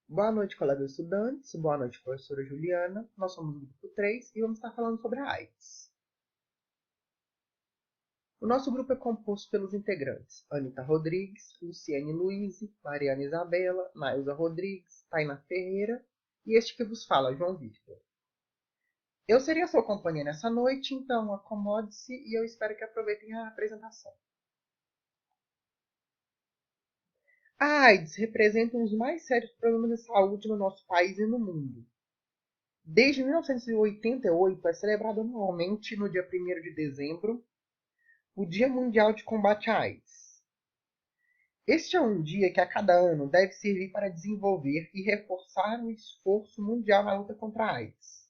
Boa noite, colegas estudantes. Boa noite, professora Juliana. Nós somos o grupo 3 e vamos estar falando sobre a AIDS. O nosso grupo é composto pelos integrantes Anita Rodrigues, Luciane Luiz, Mariana Isabela, Nailza Rodrigues, Taina Ferreira e este que vos fala, João Victor. Eu serei a sua companhia nessa noite, então acomode-se e eu espero que aproveitem a apresentação. A AIDS representa um dos mais sérios problemas de saúde no nosso país e no mundo. Desde 1988 é celebrado anualmente no dia 1º de dezembro o Dia Mundial de Combate à AIDS. Este é um dia que a cada ano deve servir para desenvolver e reforçar o esforço mundial na luta contra a AIDS.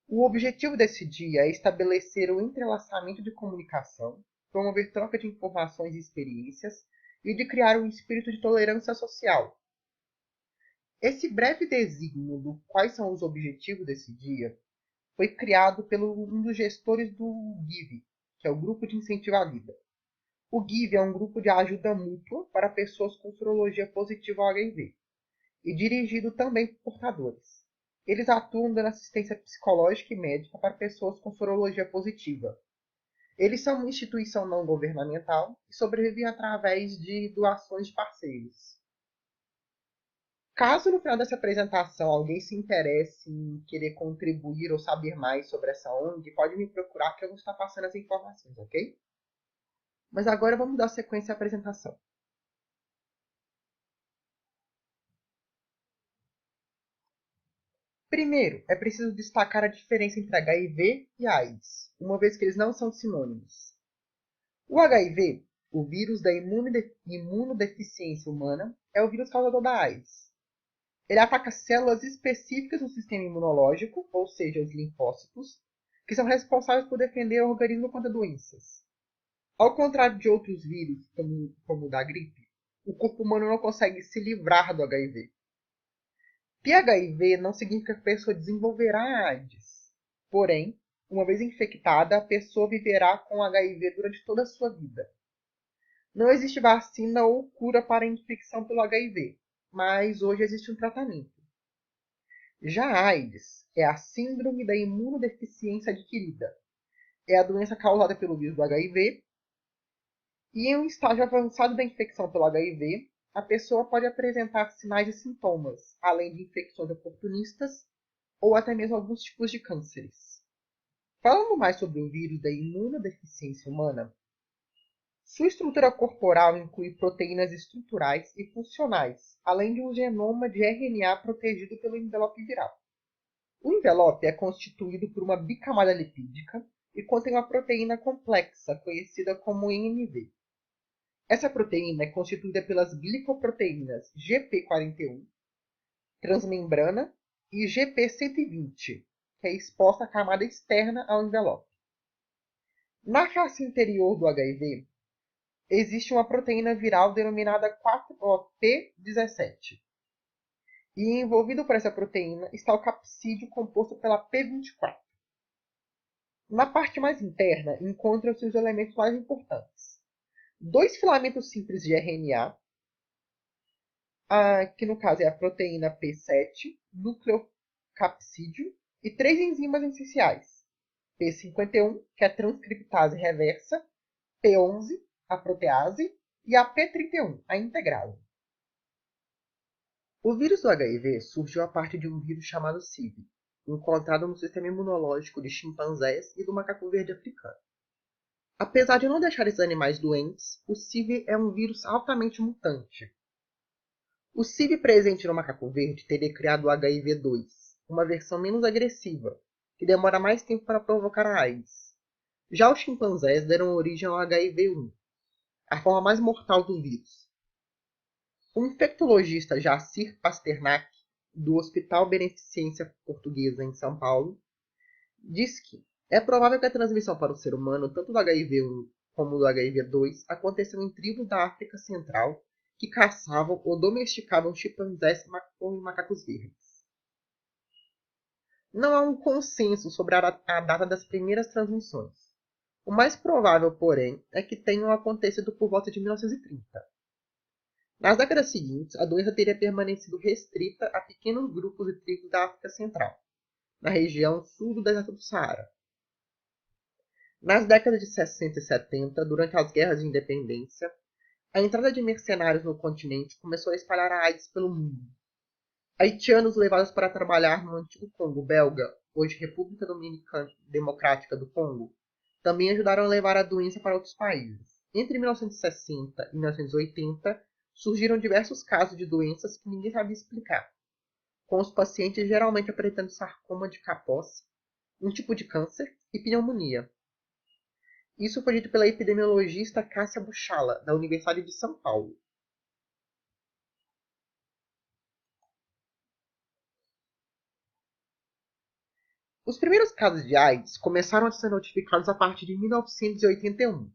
O objetivo desse dia é estabelecer o entrelaçamento de comunicação, promover troca de informações e experiências e de criar um espírito de tolerância social. Esse breve desígnio do quais são os objetivos desse dia foi criado pelo um dos gestores do GIVE, que é o Grupo de Incentivo à Vida. O GIVE é um grupo de ajuda mútua para pessoas com sorologia positiva ao HIV e dirigido também por portadores. Eles atuam dando assistência psicológica e médica para pessoas com sorologia positiva. Eles são uma instituição não governamental e sobrevivem através de doações de parceiros. Caso no final dessa apresentação alguém se interesse em querer contribuir ou saber mais sobre essa ONG, pode me procurar que eu vou estar passando as informações, ok? Mas agora vamos dar sequência à apresentação. Primeiro, é preciso destacar a diferença entre HIV e AIDS, uma vez que eles não são sinônimos. O HIV, o vírus da imunodeficiência humana, é o vírus causador da AIDS. Ele ataca células específicas do sistema imunológico, ou seja, os linfócitos, que são responsáveis por defender o organismo contra doenças. Ao contrário de outros vírus, como o da gripe, o corpo humano não consegue se livrar do HIV. Ter HIV não significa que a pessoa desenvolverá a AIDS. Porém, uma vez infectada, a pessoa viverá com HIV durante toda a sua vida. Não existe vacina ou cura para a infecção pelo HIV, mas hoje existe um tratamento. Já a AIDS é a síndrome da imunodeficiência adquirida. É a doença causada pelo vírus do HIV e, em um estágio avançado da infecção pelo HIV, a pessoa pode apresentar sinais e sintomas, além de infecções oportunistas ou até mesmo alguns tipos de cânceres. Falando mais sobre o vírus da imunodeficiência humana, sua estrutura corporal inclui proteínas estruturais e funcionais, além de um genoma de RNA protegido pelo envelope viral. O envelope é constituído por uma bicamada lipídica e contém uma proteína complexa, conhecida como NV. Essa proteína é constituída pelas glicoproteínas GP41, transmembrana, e GP120, que é exposta à camada externa ao envelope. Na face interior do HIV, existe uma proteína viral denominada 4P17. E envolvido por essa proteína está o capsídeo composto pela P24. Na parte mais interna encontram-se os elementos mais importantes. 2 filamentos simples de RNA, que no caso é a proteína P7, nucleocapsídeo, e 3 enzimas essenciais. P51, que é a transcriptase reversa, P11, a protease, e a P31, a integrase. O vírus do HIV surgiu a partir de um vírus chamado CIV, encontrado no sistema imunológico de chimpanzés e do macaco verde africano. Apesar de não deixar esses animais doentes, o CIV é um vírus altamente mutante. O CIV presente no macaco verde teria criado o HIV-2, uma versão menos agressiva, que demora mais tempo para provocar a AIDS. Já os chimpanzés deram origem ao HIV-1, a forma mais mortal do vírus. O infectologista Jacir Pasternak, do Hospital Beneficência Portuguesa em São Paulo, diz que é provável que a transmissão para o ser humano, tanto do HIV-1 como do HIV-2, aconteceu em tribos da África Central que caçavam ou domesticavam chimpanzés ou macacos verdes. Não há um consenso sobre a data das primeiras transmissões. O mais provável, porém, é que tenham acontecido por volta de 1930. Nas décadas seguintes, a doença teria permanecido restrita a pequenos grupos e tribos da África Central, na região sul do deserto do Saara. Nas décadas de 60 e 70, durante as guerras de independência, a entrada de mercenários no continente começou a espalhar a AIDS pelo mundo. Haitianos levados para trabalhar no antigo Congo belga, hoje República Democrática do Congo, também ajudaram a levar a doença para outros países. Entre 1960 e 1980, surgiram diversos casos de doenças que ninguém sabia explicar, com os pacientes geralmente apresentando sarcoma de Kaposi, um tipo de câncer, e pneumonia. Isso foi dito pela epidemiologista Cássia Buchala, da Universidade de São Paulo. Os primeiros casos de AIDS começaram a ser notificados a partir de 1981,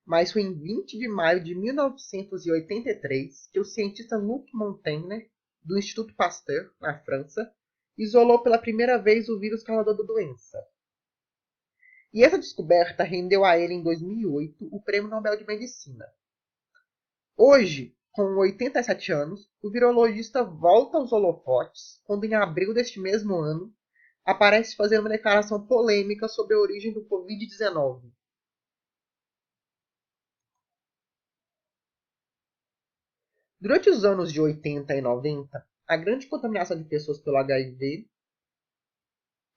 mas foi em 20 de maio de 1983 que o cientista Luc Montagnier, do Instituto Pasteur, na França, isolou pela primeira vez o vírus causador da doença. E essa descoberta rendeu a ele, em 2008, o Prêmio Nobel de Medicina. Hoje, com 87 anos, o virologista volta aos holofotes quando, em abril deste mesmo ano, aparece fazendo uma declaração polêmica sobre a origem do Covid-19. Durante os anos de 80 e 90, a grande contaminação de pessoas pelo HIV,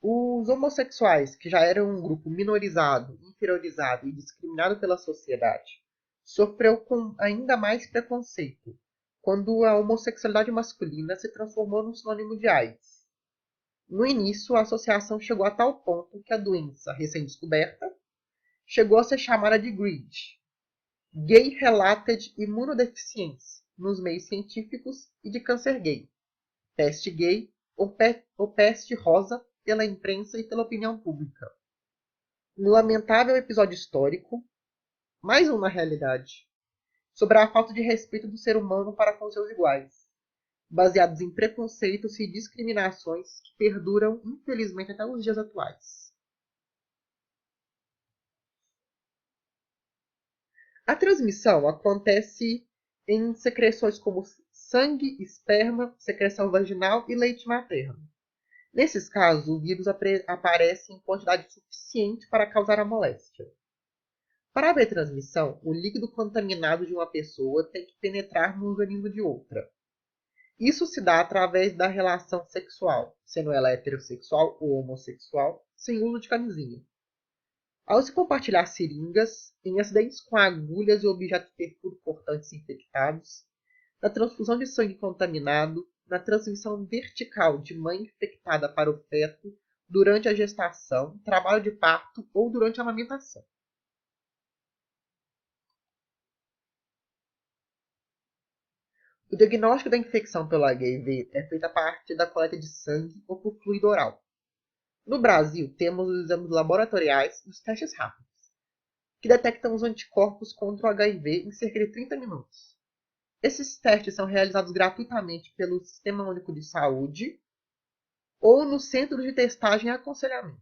os homossexuais, que já eram um grupo minorizado, inferiorizado e discriminado pela sociedade, sofreu com ainda mais preconceito, quando a homossexualidade masculina se transformou num sinônimo de AIDS. No início, a associação chegou a tal ponto que a doença, recém-descoberta, chegou a ser chamada de GRID, Gay Related Immunodeficiency, nos meios científicos, e de câncer gay, peste gay ou peste rosa pela imprensa e pela opinião pública. Um lamentável episódio histórico, mais um na realidade, sobre a falta de respeito do ser humano para com seus iguais, baseados em preconceitos e discriminações que perduram, infelizmente, até os dias atuais. A transmissão acontece em secreções como sangue, esperma, secreção vaginal e leite materno. Nesses casos, o vírus aparece em quantidade suficiente para causar a moléstia. Para haver transmissão, o líquido contaminado de uma pessoa tem que penetrar no organismo de outra. Isso se dá através da relação sexual, sendo ela heterossexual ou homossexual, sem uso de camisinha. Ao se compartilhar seringas, em acidentes com agulhas e objetos perfuro-cortantes infectados, na transfusão de sangue contaminado, na transmissão vertical de mãe infectada para o feto durante a gestação, trabalho de parto ou durante a amamentação. O diagnóstico da infecção pelo HIV é feito a partir da coleta de sangue ou por fluido oral. No Brasil, temos os exames laboratoriais e os testes rápidos, que detectam os anticorpos contra o HIV em cerca de 30 minutos. Esses testes são realizados gratuitamente pelo Sistema Único de Saúde ou no Centro de Testagem e Aconselhamento.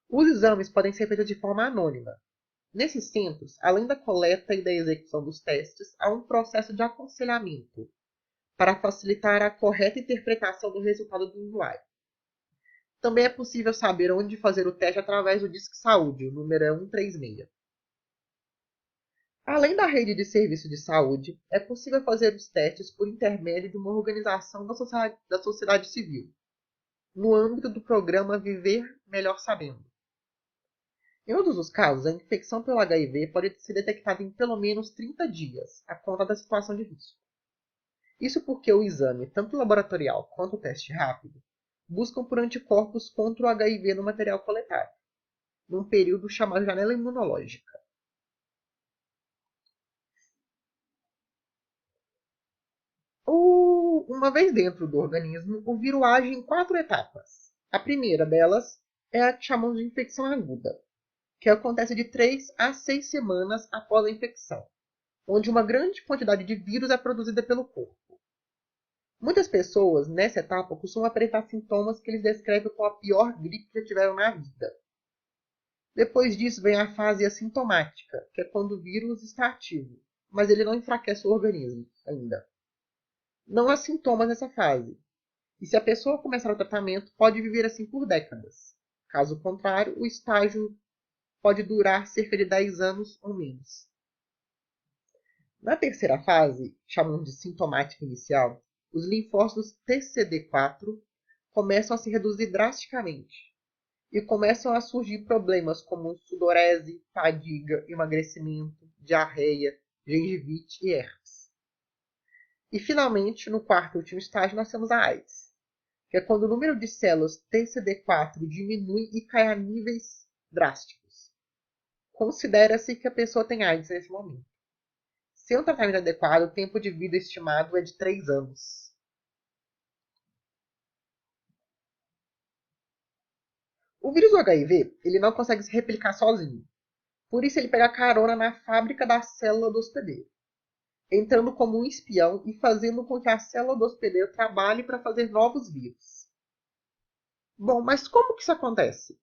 Os exames podem ser feitos de forma anônima. Nesses centros, além da coleta e da execução dos testes, há um processo de aconselhamento para facilitar a correta interpretação do resultado do usuário. Também é possível saber onde fazer o teste através do Disque Saúde, o número é 136. Além da rede de serviços de saúde, é possível fazer os testes por intermédio de uma organização da sociedade civil, no âmbito do programa Viver Melhor Sabendo. Em todos os casos, a infecção pelo HIV pode ser detectada em pelo menos 30 dias, a conta da situação de risco. Isso porque o exame, tanto laboratorial quanto o teste rápido, buscam por anticorpos contra o HIV no material coletado, num período chamado janela imunológica. Uma vez dentro do organismo, o vírus age em 4 etapas. A primeira delas é a que chamamos de infecção aguda, que acontece de 3 a 6 semanas após a infecção, onde uma grande quantidade de vírus é produzida pelo corpo. Muitas pessoas, nessa etapa, costumam apresentar sintomas que eles descrevem como a pior gripe que já tiveram na vida. Depois disso vem a fase assintomática, que é quando o vírus está ativo, mas ele não enfraquece o organismo. ainda. Não há sintomas nessa fase. E se a pessoa começar o tratamento, pode viver assim por décadas. Caso contrário, o estágio pode durar cerca de 10 anos ou menos. Na terceira fase, chamamos de sintomática inicial, os linfócitos TCD4 começam a se reduzir drasticamente e começam a surgir problemas como sudorese, fadiga, emagrecimento, diarreia, gengivite e herpes. E finalmente, no quarto e último estágio, nós temos a AIDS, que é quando o número de células TCD4 diminui e cai a níveis drásticos. Considera-se que a pessoa tem AIDS nesse momento. Sem um tratamento adequado, o tempo de vida estimado é de 3 anos. O vírus do HIV ele não consegue se replicar sozinho. Por isso ele pega carona na fábrica da célula do hospedeiro, entrando como um espião e fazendo com que a célula do hospedeiro trabalhe para fazer novos vírus. Bom, mas como que isso acontece?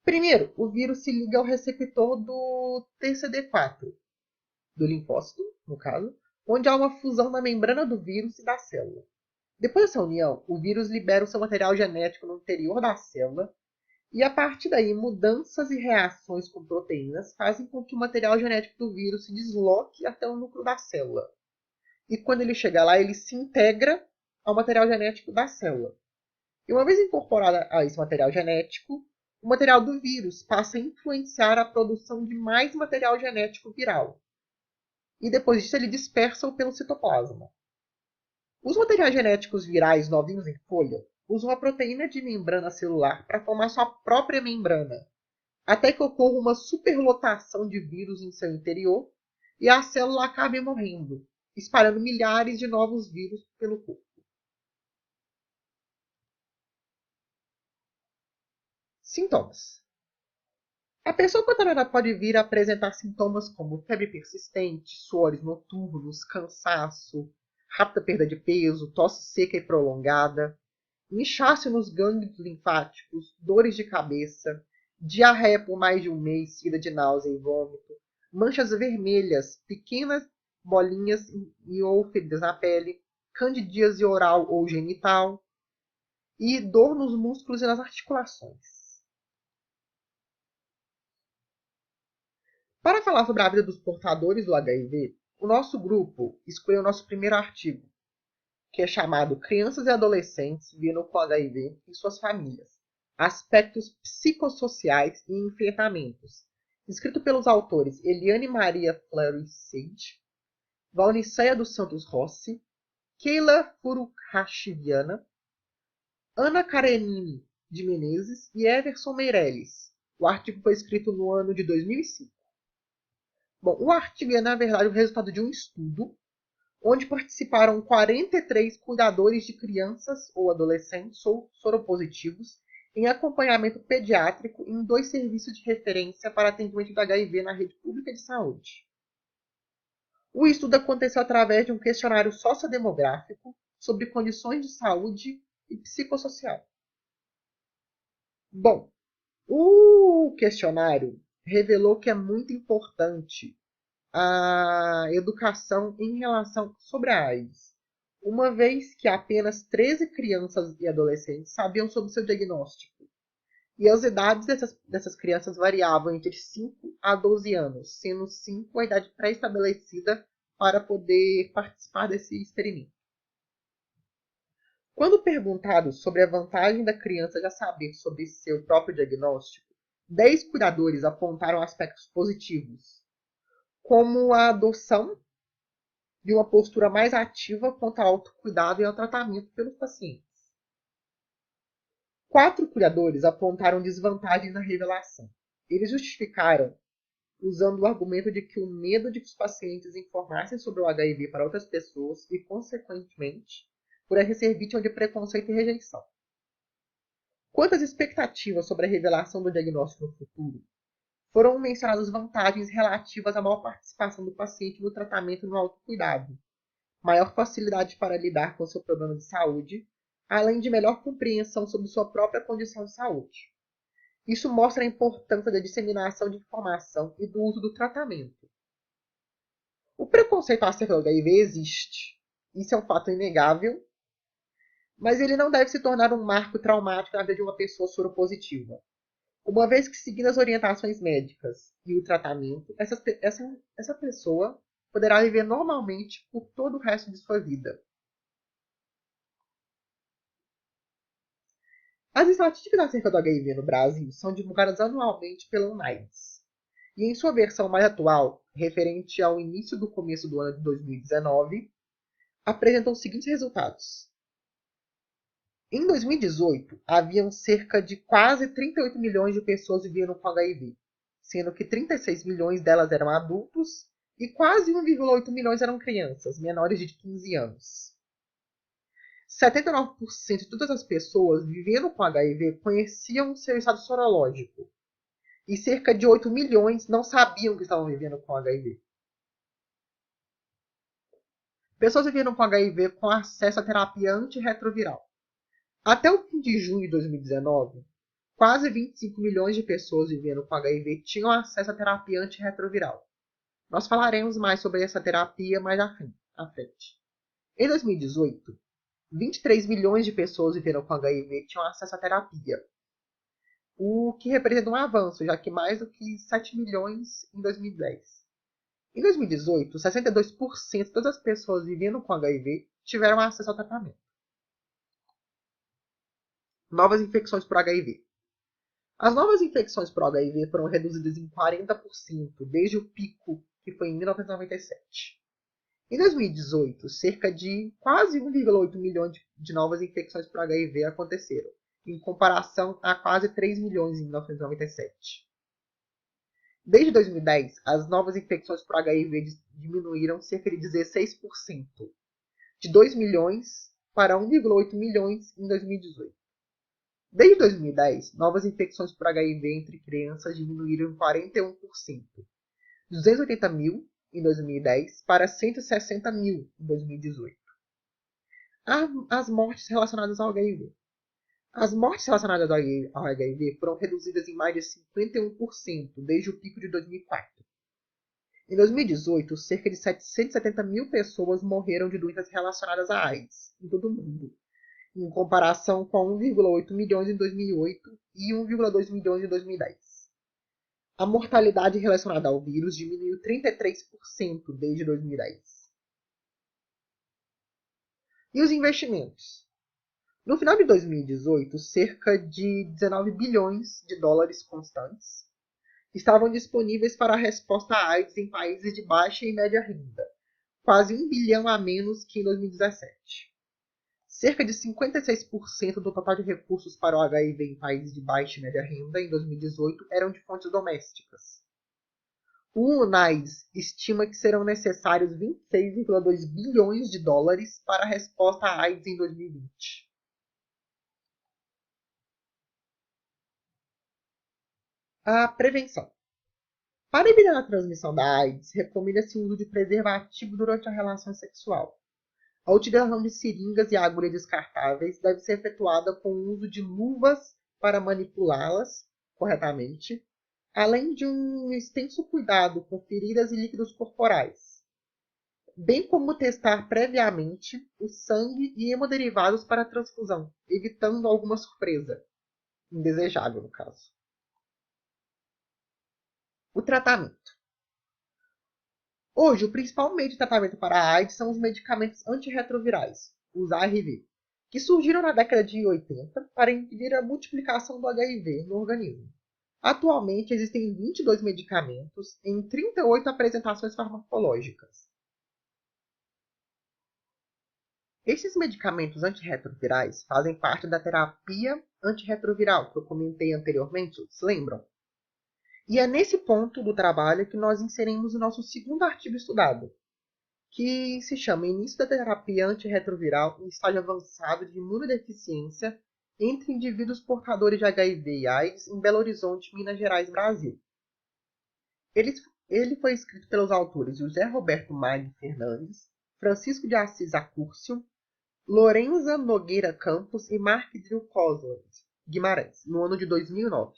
Primeiro, o vírus se liga ao receptor do TCD4, do linfócito, no caso, onde há uma fusão na membrana do vírus e da célula. Depois dessa união, o vírus libera o seu material genético no interior da célula e, a partir daí, mudanças e reações com proteínas fazem com que o material genético do vírus se desloque até o núcleo da célula. E quando ele chega lá, ele se integra ao material genético da célula. E uma vez incorporado a esse material genético, o material do vírus passa a influenciar a produção de mais material genético viral. E depois disso ele dispersa-o pelo citoplasma. Os materiais genéticos virais novinhos em folha usam a proteína de membrana celular para formar sua própria membrana, até que ocorra uma superlotação de vírus em seu interior e a célula acabe morrendo, espalhando milhares de novos vírus pelo corpo. Sintomas. A pessoa contaminada pode vir a apresentar sintomas como febre persistente, suores noturnos, cansaço, rápida perda de peso, tosse seca e prolongada, inchaço nos gânglios linfáticos, dores de cabeça, diarreia por mais de um mês, seguida de náusea e vômito, manchas vermelhas, pequenas bolinhas e ou feridas na pele, candidíase oral ou genital e dor nos músculos e nas articulações. Para falar sobre a vida dos portadores do HIV, o nosso grupo escolheu o nosso primeiro artigo, que é chamado Crianças e Adolescentes Vivendo com HIV e Suas Famílias, Aspectos Psicossociais e Enfrentamentos, escrito pelos autores Eliane Maria Fleury Sage, Valniceia dos Santos Rossi, Keila Furuhashiviana, Ana Karenine de Menezes e Everson Meirelles. O artigo foi escrito no ano de 2005. Bom, o artigo é, na verdade, o resultado de um estudo onde participaram 43 cuidadores de crianças ou adolescentes ou soropositivos em acompanhamento pediátrico em 2 serviços de referência para atendimento do HIV na rede pública de saúde. O estudo aconteceu através de um questionário sociodemográfico sobre condições de saúde e psicossocial. Bom, o questionário revelou que é muito importante a educação em relação sobre a AIDS, uma vez que apenas 13 crianças e adolescentes sabiam sobre seu diagnóstico, e as idades dessas crianças variavam entre 5 a 12 anos, sendo 5 a idade pré-estabelecida para poder participar desse experimento. Quando perguntados sobre a vantagem da criança já saber sobre seu próprio diagnóstico, 10 cuidadores apontaram aspectos positivos, como a adoção de uma postura mais ativa quanto ao autocuidado e ao tratamento pelos pacientes. 4 cuidadores apontaram desvantagens na revelação. Eles justificaram usando o argumento de que o medo de que os pacientes informassem sobre o HIV para outras pessoas e, consequentemente, por ser vítima de preconceito e rejeição. Quanto às expectativas sobre a revelação do diagnóstico no futuro, foram mencionadas vantagens relativas à maior participação do paciente no tratamento e no autocuidado, maior facilidade para lidar com seu problema de saúde, além de melhor compreensão sobre sua própria condição de saúde. Isso mostra a importância da disseminação de informação e do uso do tratamento. O preconceito acerca do HIV existe. Isso é um fato inegável, mas ele não deve se tornar um marco traumático na vida de uma pessoa soropositiva. Uma vez que, seguindo as orientações médicas e o tratamento, essa pessoa poderá viver normalmente por todo o resto de sua vida. As estatísticas acerca do HIV no Brasil são divulgadas anualmente pela UNAIDS. E em sua versão mais atual, referente ao início do começo do ano de 2019, apresentam os seguintes resultados. Em 2018, haviam cerca de quase 38 milhões de pessoas vivendo com HIV, sendo que 36 milhões delas eram adultos e quase 1,8 milhões eram crianças, menores de 15 anos. 79% de todas as pessoas vivendo com HIV conheciam seu estado sorológico, e cerca de 8 milhões não sabiam que estavam vivendo com HIV. Pessoas vivendo com HIV com acesso à terapia antirretroviral. Até o fim de junho de 2019, quase 25 milhões de pessoas vivendo com HIV tinham acesso à terapia antirretroviral. Nós falaremos mais sobre essa terapia mais à frente. Em 2018, 23 milhões de pessoas vivendo com HIV tinham acesso à terapia, o que representa um avanço, já que mais do que 7 milhões em 2010. Em 2018, 62% de todas as pessoas vivendo com HIV tiveram acesso ao tratamento. Novas infecções por HIV. As novas infecções por HIV foram reduzidas em 40% desde o pico, que foi em 1997. Em 2018, cerca de quase 1,8 milhões de novas infecções por HIV aconteceram, em comparação a quase 3 milhões em 1997. Desde 2010, as novas infecções por HIV diminuíram cerca de 16%, de 2 milhões para 1,8 milhões em 2018. Desde 2010, novas infecções por HIV entre crianças diminuíram em 41%, de 280 mil em 2010 para 160 mil em 2018. As mortes relacionadas ao HIV. As mortes relacionadas ao HIV foram reduzidas em mais de 51% desde o pico de 2004. Em 2018, cerca de 770 mil pessoas morreram de doenças relacionadas à AIDS em todo o mundo, em comparação com 1,8 milhões em 2008 e 1,2 milhões em 2010. A mortalidade relacionada ao vírus diminuiu 33% desde 2010. E os investimentos? No final de 2018, cerca de 19 bilhões de dólares constantes estavam disponíveis para a resposta à AIDS em países de baixa e média renda, quase 1 bilhão a menos que em 2017. Cerca de 56% do total de recursos para o HIV em países de baixa e média renda em 2018 eram de fontes domésticas. O UNAIDS estima que serão necessários 26,2 bilhões de dólares para a resposta à AIDS em 2020. A prevenção. Para evitar a transmissão da AIDS, recomenda-se o uso de preservativo durante a relação sexual. A utilização de seringas e agulhas descartáveis deve ser efetuada com o uso de luvas para manipulá-las corretamente, além de um extenso cuidado com feridas e líquidos corporais, bem como testar previamente o sangue e hemoderivados para a transfusão, evitando alguma surpresa, indesejável no caso. O tratamento. Hoje, o principal meio de tratamento para a AIDS são os medicamentos antirretrovirais, os ARV, que surgiram na década de 80 para impedir a multiplicação do HIV no organismo. Atualmente, existem 22 medicamentos em 38 apresentações farmacológicas. Estes medicamentos antirretrovirais fazem parte da terapia antirretroviral que eu comentei anteriormente, se lembram? E é nesse ponto do trabalho que nós inserimos o nosso segundo artigo estudado, que se chama Início da terapia antirretroviral em estágio avançado de imunodeficiência entre indivíduos portadores de HIV e AIDS em Belo Horizonte, Minas Gerais, Brasil. Ele foi escrito pelos autores José Roberto Mag Fernandes, Francisco de Assis Acúrcio, Lorenza Nogueira Campos e Mark Drew Cosland Guimarães, no ano de 2009.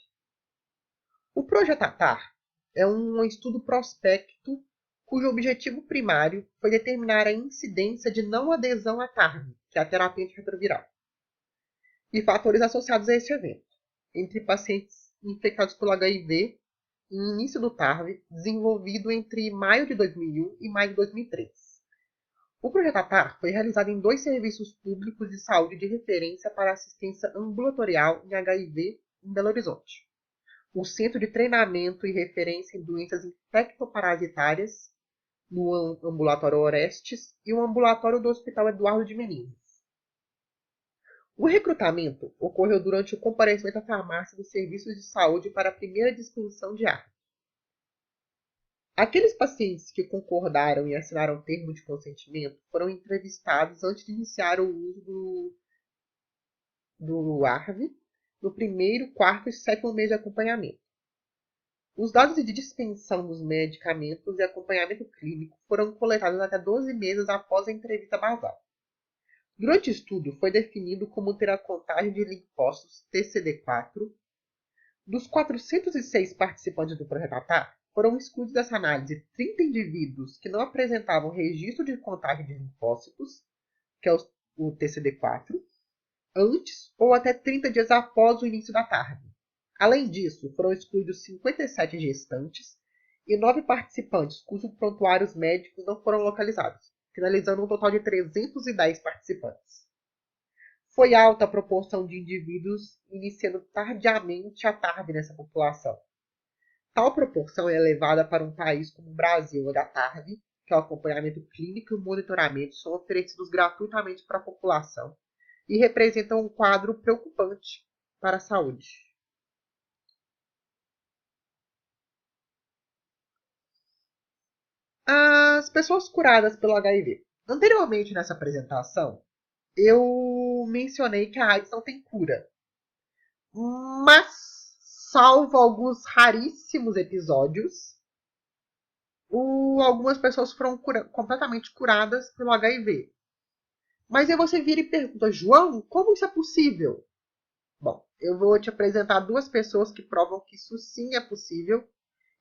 O Projeto ATAR é um estudo prospecto cujo objetivo primário foi determinar a incidência de não adesão à TARV, que é a terapia antirretroviral, e fatores associados a esse evento, entre pacientes infectados pelo HIV em início do TARV, desenvolvido entre maio de 2001 e maio de 2003. O projeto ATAR foi realizado em 2 serviços públicos de saúde de referência para assistência ambulatorial em HIV em Belo Horizonte: o Centro de Treinamento e Referência em Doenças Infectoparasitárias, no Ambulatório Orestes, e o Ambulatório do Hospital Eduardo de Menezes. O recrutamento ocorreu durante o comparecimento à farmácia dos serviços de saúde para a primeira dispensação de ar. Aqueles pacientes que concordaram e assinaram o termo de consentimento foram entrevistados antes de iniciar o uso do ARV no primeiro, quarto e 7º mês de acompanhamento. Os dados de dispensação dos medicamentos e acompanhamento clínico foram coletados até 12 meses após a entrevista basal. Durante o estudo, foi definido como ter a contagem de linfócitos TCD4. Dos 406 participantes do projeto ATAR, foram excluídos dessa análise 30 indivíduos que não apresentavam registro de contagem de linfócitos, que é o TCD4, antes ou até 30 dias após o início da TARV. Além disso, foram excluídos 57 gestantes e 9 participantes cujos prontuários médicos não foram localizados, finalizando um total de 310 participantes. Foi alta a proporção de indivíduos iniciando tardiamente a TARV nessa população. Tal proporção é elevada para um país como o Brasil, onde a TARV, que é o acompanhamento clínico e o monitoramento, são oferecidos gratuitamente para a população e representam um quadro preocupante para a saúde. As pessoas curadas pelo HIV. Anteriormente nessa apresentação, eu mencionei que a AIDS não tem cura. Mas, salvo alguns raríssimos episódios, algumas pessoas foram completamente curadas pelo HIV. Mas aí você vira e pergunta: João, como isso é possível? Bom, eu vou te apresentar 2 pessoas que provam que isso sim é possível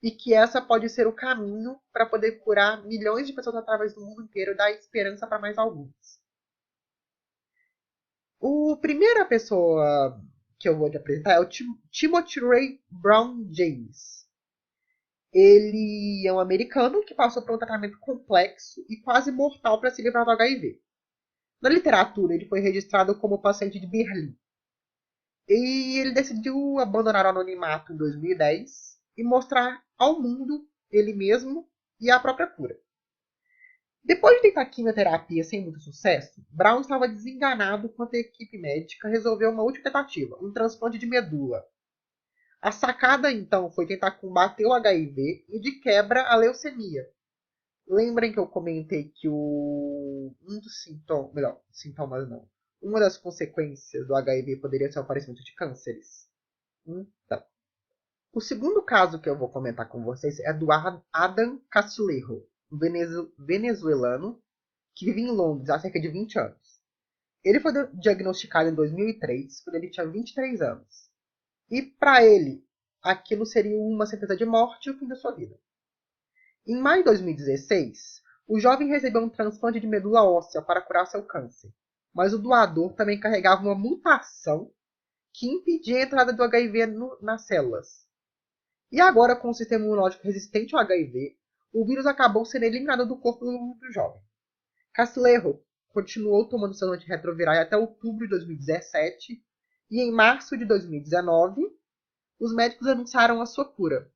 e que essa pode ser o caminho para poder curar milhões de pessoas através do mundo inteiro e dar esperança para mais alguns. A primeira pessoa que eu vou te apresentar é o Timothy Ray Brown James. Ele é um americano que passou por um tratamento complexo e quase mortal para se livrar do HIV. Na literatura, ele foi registrado como paciente de Berlim. E ele decidiu abandonar o anonimato em 2010 e mostrar ao mundo ele mesmo e a própria cura. Depois de tentar quimioterapia sem muito sucesso, Brown estava desenganado quando a equipe médica resolveu uma última tentativa, um transplante de medula. A sacada, então, foi tentar combater o HIV e, de quebra, a leucemia. Lembrem que eu comentei que um dos sintomas não. Uma das consequências do HIV poderia ser o aparecimento de cânceres. Então, o segundo caso que eu vou comentar com vocês é do Adam Castillejo, um venezuelano que vive em Londres há cerca de 20 anos. Ele foi diagnosticado em 2003, quando ele tinha 23 anos. E para ele, aquilo seria uma sentença de morte e o fim da sua vida. Em maio de 2016, o jovem recebeu um transplante de medula óssea para curar seu câncer, mas o doador também carregava uma mutação que impedia a entrada do HIV nas células. E agora, com o sistema imunológico resistente ao HIV, o vírus acabou sendo eliminado do corpo do jovem. Castillejo continuou tomando seus antirretrovirais até outubro de 2017 e em março de 2019, os médicos anunciaram a sua cura.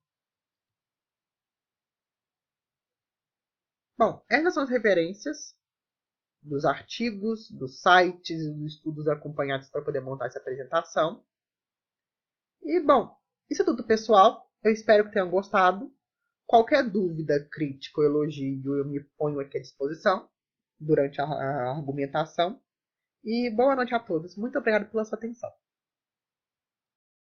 Bom, essas são as referências dos artigos, dos sites e dos estudos acompanhados para poder montar essa apresentação. E, bom, isso é tudo, pessoal. Eu espero que tenham gostado. Qualquer dúvida, crítica ou elogio, eu me ponho aqui à disposição durante a argumentação. E boa noite a todos. Muito obrigado pela sua atenção.